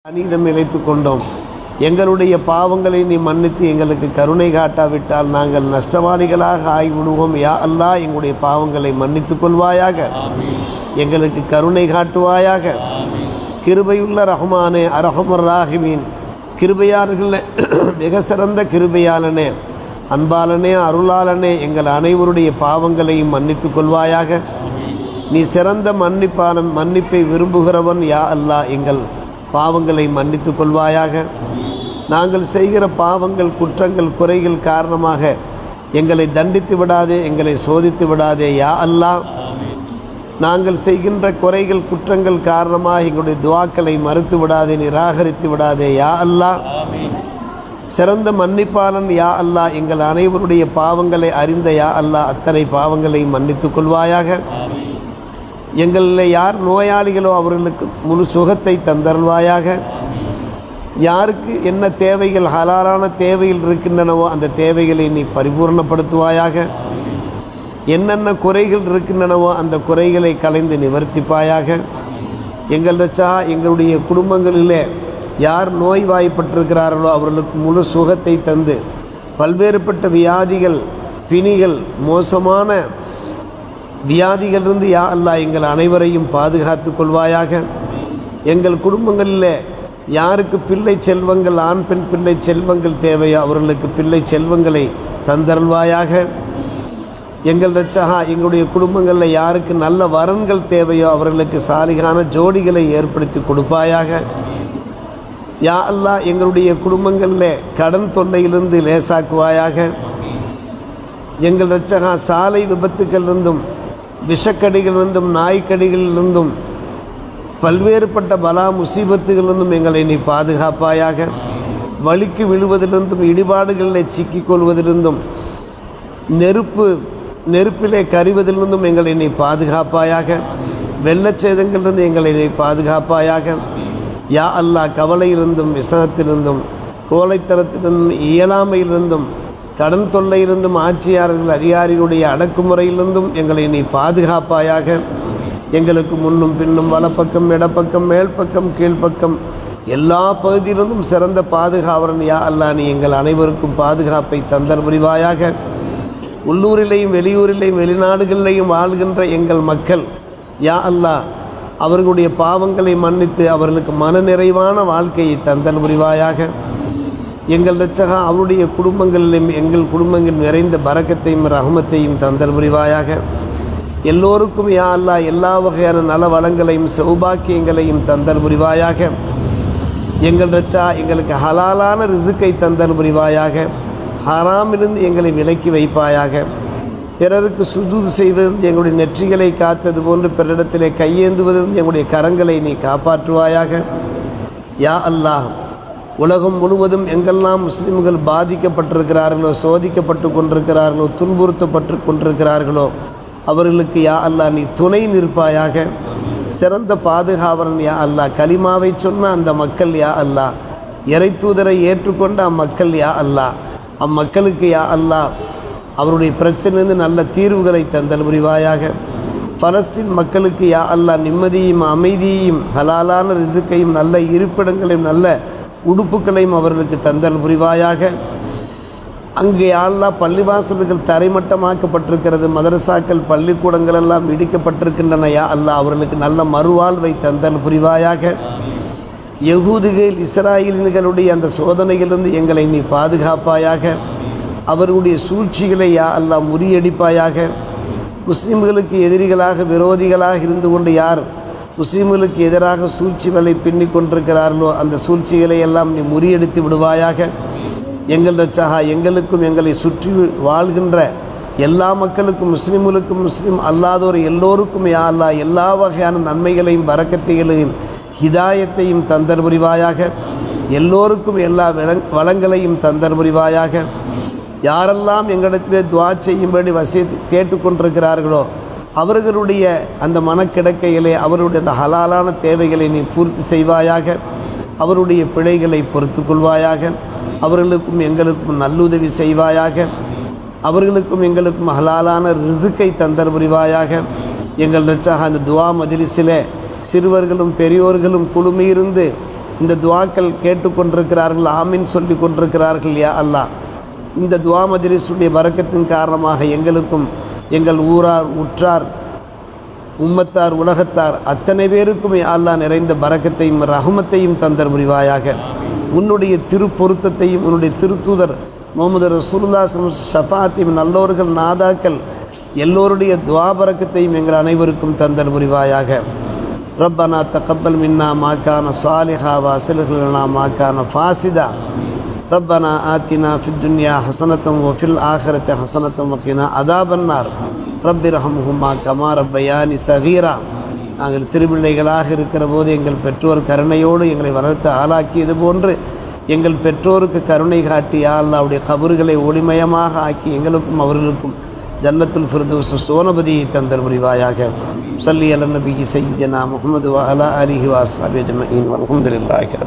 அநீதம் இழைத்து கொண்டோம். எங்களுடைய பாவங்களை நீ மன்னித்து எங்களுக்கு கருணை காட்டாவிட்டால் நாங்கள் நஷ்டவாளிகளாக ஆகிவிடுவோம். யா அல்லாஹ், எங்களுடைய பாவங்களை மன்னித்து கொள்வாயாக, எங்களுக்கு கருணை காட்டுவாயாக. கிருபையுள்ள ரஹ்மானே, அரஹமர் ராஹிமீன், கிருபையாளர்கள மிக சிறந்த கிருபையாளனே, அன்பாளனே, அருளாளனே, எங்கள் அனைவருடைய பாவங்களையும் மன்னித்து கொள்வாயாக. நீ சிறந்த மன்னிப்பாளன், மன்னிப்பை விரும்புகிறவன். யா அல்லாஹ், எங்கள் பாவங்களை மன்னித்து கொள்வாயாக. நாங்கள் செய்கிற பாவங்கள், குற்றங்கள், குறைகள் காரணமாக எங்களை தண்டித்து விடாதே, எங்களை சோதித்து விடாதே. யா அல்லாஹ், நாங்கள் செய்கின்ற குறைகள், குற்றங்கள் காரணமாக எங்களுடைய துஆக்களை மறுத்து விடாதே, நிராகரித்து விடாதே. யா அல்லாஹ், சிறந்த மன்னிப்பாளன். யா அல்லாஹ், எங்கள் அனைவருடைய பாவங்களை அறிந்த யா அல்லாஹ், அத்தனை பாவங்களை மன்னித்து கொள்வாயாக. எங்களில் யார் நோயாளிகளோ அவர்களுக்கு முழு சுகத்தை தந்தருள்வாயாக. யாருக்கு என்ன தேவைகள், ஹலாலான தேவைகள் இருக்கின்றனவோ அந்த தேவைகளை நீ பரிபூர்ணப்படுத்துவாயாக. என்னென்ன குறைகள் இருக்கின்றனவோ அந்த குறைகளை கலைந்து நிவர்த்திப்பாயாக. எங்கள் ரச்சா, எங்களுடைய குடும்பங்களிலே யார் நோய்வாய்ப்பட்டிருக்கிறார்களோ அவர்களுக்கு முழு சுகத்தை தந்து பல்வேறுபட்ட வியாதிகள், பிணிகள், மோசமான வியாதிகளிலிருந்து யா அல்லாஹ் எங்கள் அனைவரையும் பாதுகாத்து கொள்வாயாக. எங்கள் குடும்பங்களில் யாருக்கு பிள்ளை செல்வங்கள், ஆண் பெண் பிள்ளை செல்வங்கள் தேவையோ அவர்களுக்கு பிள்ளை செல்வங்களை தந்தருள்வாயாக. எங்கள் ரச்சகா, எங்களுடைய குடும்பங்களில் யாருக்கு நல்ல வரன்கள் தேவையோ அவர்களுக்கு சாலிகான ஜோடிகளை ஏற்படுத்தி கொடுப்பாயாக. யா அல்லாஹ், எங்களுடைய குடும்பங்களில் கடன் தொல்லையிலிருந்து லேசாக்குவாயாக. எங்கள் ரச்சகா, சாலை விபத்துக்களிலிருந்தும், விஷக்கடிகளிலிருந்தும், நாய்க்கடிகளிலிருந்தும், பல்வேறுபட்ட பலா முசீபத்துகளிலிருந்தும் எங்களை நீ பாதுகாப்பாயாக. வலிக்கு விழுவதிலிருந்தும், இடிபாடுகளில் சிக்கிக்கொள்வதிலிருந்தும், நெருப்பிலே கரிவதிலிருந்தும் எங்களை நீ பாதுகாப்பாயாக. வெள்ளச்சேதங்களிலிருந்து எங்களை நீ பாதுகாப்பாயாக. யா அல்லாஹ், கவலையிலிருந்தும், விசனத்திலிருந்தும், கோழைத்தனத்திலிருந்தும், இயலாமையிலிருந்தும், கடன் தொல்லையிலிருந்தும், ஆட்சியாளர்கள் அதிகாரிகளுடைய அடக்குமுறையிலிருந்தும் எங்களை நீ பாதுகாப்பாயாக. எங்களுக்கு முன்னும் பின்னும், வலப்பக்கம், இடப்பக்கம், மேல்பக்கம், கீழ்ப்பக்கம், எல்லா பகுதியிலிருந்தும் சிறந்த பாதுகாவலன். யா அல்லாஹ், நீ எங்கள் அனைவருக்கும் பாதுகாப்பை தந்தல் புரிவாயாக. உள்ளூரிலேயும் வெளியூரிலேயும் வெளிநாடுகளிலேயும் வாழ்கின்ற எங்கள் மக்கள் யா அல்லாஹ், அவர்களுடைய பாவங்களை மன்னித்து அவர்களுக்கு மனநிறைவான வாழ்க்கையை தந்தல் புரிவாயாக. எங்கள் ரட்சகா, அவருடைய குடும்பங்களிலும் எங்கள் குடும்பங்கள் நிறைந்த பரக்கத்தையும் ரஹமத்தையும் தந்தல் புரிவாயாக. எல்லோருக்கும் யா அல்லாஹ் எல்லா வகையான நல வளங்களையும் சௌபாக்கியங்களையும் தந்தல் புரிவாயாக. எங்கள் ரட்சா, எங்களுக்கு ஹலாலான ரிசுக்கை தந்தல் புரிவாயாக. ஹராமிலிருந்து எங்களை விலக்கி வைப்பாயாக. பிறருக்கு சுஜூது செய்வதிலிருந்து எங்களுடைய நெற்றிகளை காத்தது போன்று பிறரிடத்திலே கையேந்துவதிலிருந்து எங்களுடைய கரங்களை நீ காப்பாற்றுவாயாக. யா அல்லாஹ், உலகம் முழுவதும் எங்கெல்லாம் முஸ்லிம்கள் பாதிக்கப்பட்டிருக்கிறார்களோ, சோதிக்கப்பட்டு கொண்டிருக்கிறார்களோ, துன்புறுத்தப்பட்டு கொண்டிருக்கிறார்களோ அவர்களுக்கு யா அல்லாஹ் நீ துணை நிற்பாயாக. சிறந்த பாதுகாவலன் யா அல்லாஹ். கலிமாவை சொன்ன அந்த மக்கள் யா அல்லாஹ், இறை தூதரை ஏற்றுக்கொண்ட அம்மக்கள் யா அல்லாஹ், அம்மக்களுக்கு யா அல்லாஹ் அவருடைய பிரச்சனையிலிருந்து நல்ல தீர்வுகளை தந்தல் புரிவாயாக. பலஸ்தீன் மக்களுக்கு யா அல்லாஹ் நிம்மதியும் அமைதியையும் ஹலாலான ரிசுக்கையும் நல்ல இருப்பிடங்களையும் நல்ல உடுப்புகளையும் அவர்களுக்கு தந்தல் புரிவாயாக. அங்கே யா அல்லாஹ் பள்ளிவாசல்கள் தரைமட்டமாக்கப்பட்டிருக்கிறது, மதரசாக்கள், பள்ளிக்கூடங்கள் எல்லாம் இடிக்கப்பட்டிருக்கின்றன. யா அல்லாஹ், அவர்களுக்கு நல்ல மறுவாழ்வை தந்தல் புரிவாயாக. யகூதிகள், இஸ்ராயலின்களுடைய அந்த சோதனைகளிலிருந்து எங்களை நீ பாதுகாப்பாயாக. அவர்களுடைய சூழ்ச்சிகளை யா அல்லாஹ் முறியடிப்பாயாக. முஸ்லிம்களுக்கு எதிரிகளாக, விரோதிகளாக இருந்து கொண்டு யார் முஸ்லிம்களுக்கு எதிராக சூழ்ச்சிகளை பின்னி கொண்டிருக்கிறார்களோ அந்த சூழ்ச்சிகளை எல்லாம் நீ முறியடித்து விடுவாயாக. எங்கள் ரட்சகா, எங்களுக்கும் எங்களை சுற்றி வாழ்கின்ற எல்லா மக்களுக்கும், முஸ்லிம்களுக்கும், முஸ்லிம் அல்லாதோர் எல்லோருக்கும் யா அல்லாஹ் எல்லா வகையான நன்மைகளையும் பரக்கத்தைகளையும் ஹிதாயத்தையும் தந்தல் புரிவாயாக. எல்லோருக்கும் எல்லா வளங்களையும் தந்தல் புரிவாயாக. யாரெல்லாம் எங்களிடத்திலே துஆ செய்யும்படி வசித்து கேட்டுக்கொண்டிருக்கிறார்களோ அவர்களுடைய அந்த மனக்கிடக்கைகளை, அவருடைய அந்த ஹலாலான தேவைகளை நீ பூர்த்தி செய்வாயாக. அவருடைய பிழைகளை பொறுத்து கொள்வாயாக. அவர்களுக்கும் எங்களுக்கும் நல்லுதவி செய்வாயாக. அவர்களுக்கும் எங்களுக்கும் ஹலாலான ரிசுக்கை தந்தல் புரிவாயாக. எங்கள் ரட்சகா, அந்த துஆ மஜ்லிஸிலே சிறுவர்களும் பெரியோர்களும் குழுமியிருந்து இந்த துவாக்கள் கேட்டுக்கொண்டிருக்கிறார்கள், ஆமீன் சொல்லி கொண்டிருக்கிறார்கள். யா அல்லாஹ், இந்த துவா மஜ்லிஸுடைய பரக்கத்தின் காரணமாக எங்களுக்கும் எங்கள் ஊரார், உற்றார், உம்மத்தார், உலகத்தார் அத்தனை பேருக்கும் யா அல்லாஹ் நிறைந்த பரக்கத்தையும் ரஹமத்தையும் தந்தர் புரிவாயாக. உன்னுடைய திருப்பொருத்தத்தையும் உன்னுடைய திருத்தூதர் முஹம்மது ரசூலுல்லாஹி ஸல்லல்லாஹு அலைஹி வஸல்லம் ஷஃபாஅத்தையும் நல்லோர்கள் நாதாக்கள் எல்லோருடைய துவா பரக்கத்தையும் எங்கள் அனைவருக்கும் தந்தல் புரிவாயாக. ரப்பனா தகப்பல் மின்னா மா கான சாலிஹா வ அஸ்லிஹ் லனா மா கான ஃபாசிதா. ரப்பனா ஆத்தினா ஃபித் துன்யா ஹஸனத்தம் வ ஃபில் ஆখিরাতি ஹஸனத்தம் வ கினா அதாபன்னார். ரப்பிர்ஹம்ஹுமா கமா ரப்பயானி ஸகீரா. நாங்கள் சிறுபிள்ளைகளாக இருக்கிற போது எங்கள் பெற்றோர் கருணையோடு எங்களை வளர்த்து ஆளாக்கியது போன்று எங்கள் பெற்றோருக்கு கருணை காட்டி யா அல்லாஹ்வுடைய கபறுகளை ஒளிமயமாக ஆக்கி எங்களுக்கும் அவர்களுக்கும் ஜன்னத்துல் ஃபிர்தௌஸ் சோனபதியை தந்தல் புரிவாயாக. ஸல்லி அலன் நபி சய்யிதனா முஹம்மது வ அலா ஆலிஹி வ அஸ்ஹாபிஹி அஜ்மஈன் வல்ஹம்துலில்லாஹி.